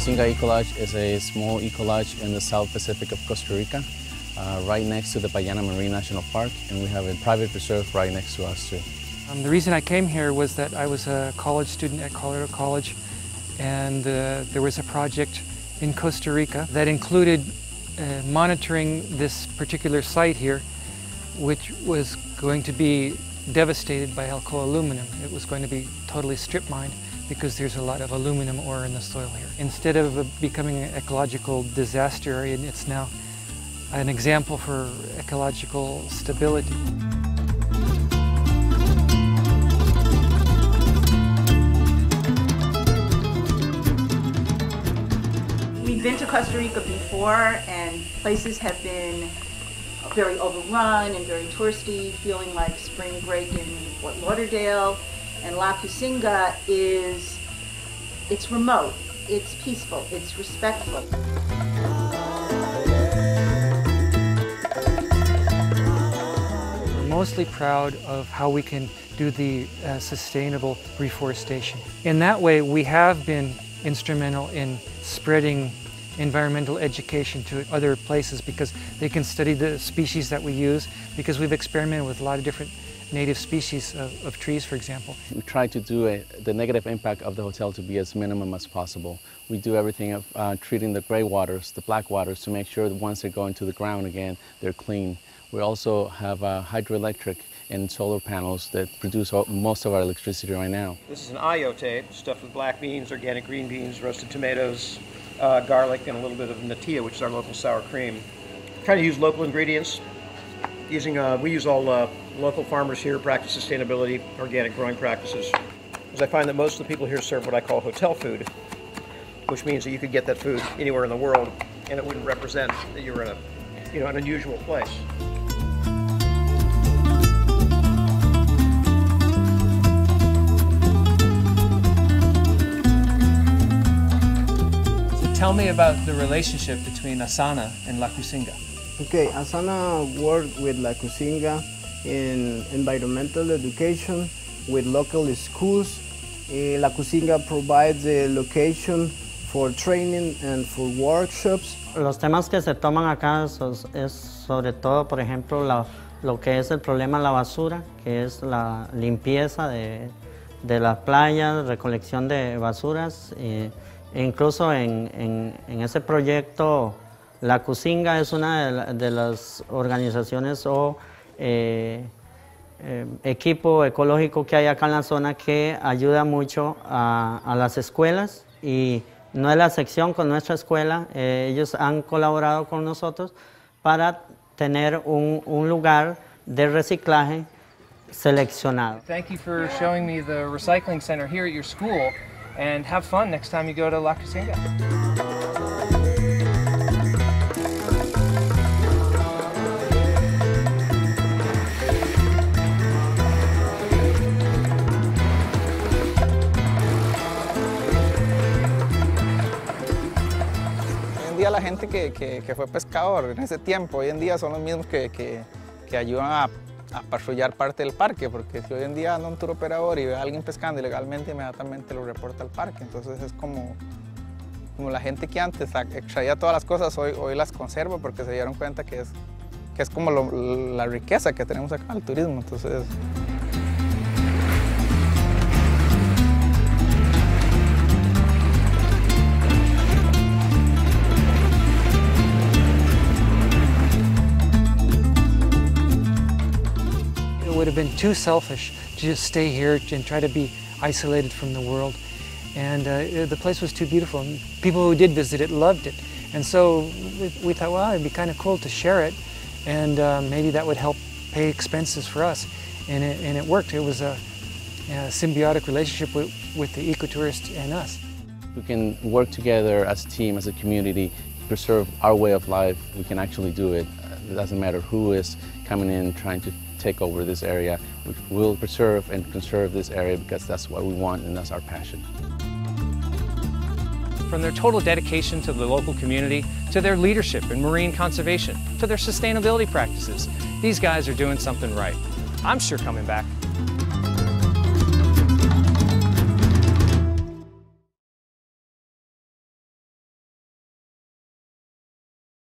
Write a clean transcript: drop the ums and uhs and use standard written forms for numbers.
Cusinga Eco Lodge is a small eco lodge in the South Pacific of Costa Rica, right next to the Ballena Marine National Park, and we have a private reserve right next to us too. The reason I came here was that I was a college student at Colorado College, and there was a project in Costa Rica that included monitoring this particular site here, which was going to be devastated by Alcoa aluminum. It was going to be totally strip mined because there's a lot of aluminum ore in the soil here. Instead of becoming an ecological disaster area, it's now an example for ecological stability. We've been to Costa Rica before, and places have been very overrun and very touristy, feeling like spring break in Fort Lauderdale. And La Cusinga it's remote, it's peaceful, it's respectful. We're mostly proud of how we can do the sustainable reforestation. In that way, we have been instrumental in spreading environmental education to other places because they can study the species that we use, because we've experimented with a lot of different native species of trees, for example. We try to do the negative impact of the hotel to be as minimum as possible. We do everything of treating the gray waters, the black waters, to make sure that once they go into the ground again, they're clean. We also have hydroelectric and solar panels that produce most of our electricity right now. This is an ayote, stuffed with black beans, organic green beans, roasted tomatoes, garlic, and a little bit of natilla, which is our local sour cream. Trying to use local ingredients. We use all local farmers here, practice sustainability, organic growing practices. Because I find that most of the people here serve what I call hotel food, which means that you could get that food anywhere in the world, and it wouldn't represent that you were in an unusual place. So tell me about the relationship between Asana and La Cusinga. Okay, Asana worked with La Cusinga in environmental education with local schools. La Cusinga provides a location for training and for workshops. Los temas que se toman acá es sobre todo, por ejemplo, lo que es el problema de la basura, que es la limpieza de las playas, recolección de basuras. E incluso en ese proyecto, La Cusinga es una de las organizaciones o equipo ecológico que hay acá en la zona que ayuda mucho a las escuelas, y no es la sección con nuestra escuela, ellos han colaborado con nosotros para tener un lugar de reciclaje seleccionado. Thank you for showing me the recycling center here at your school, and have fun next time you go to La Cusinga. La gente que fue pescador en ese tiempo, hoy en día son los mismos que ayudan a patrullar parte del parque, porque si hoy en día anda un tour operador y ve a alguien pescando ilegalmente, inmediatamente lo reporta al parque. Entonces es como la gente que antes extraía todas las cosas, hoy las conserva porque se dieron cuenta que es como la riqueza que tenemos acá, el turismo. Entonces, It would have been too selfish to just stay here and try to be isolated from the world. And the place was too beautiful, and people who did visit it loved it. And so we thought, well, it'd be kind of cool to share it, and maybe that would help pay expenses for us. And it worked. It was symbiotic relationship with the ecotourist and us. We can work together as a team, as a community, preserve our way of life. We can actually do it. It doesn't matter who is coming in trying to take over this area. We will preserve and conserve this area because that's what we want and that's our passion. From their total dedication to the local community, to their leadership in marine conservation, to their sustainability practices, these guys are doing something right. I'm sure coming back.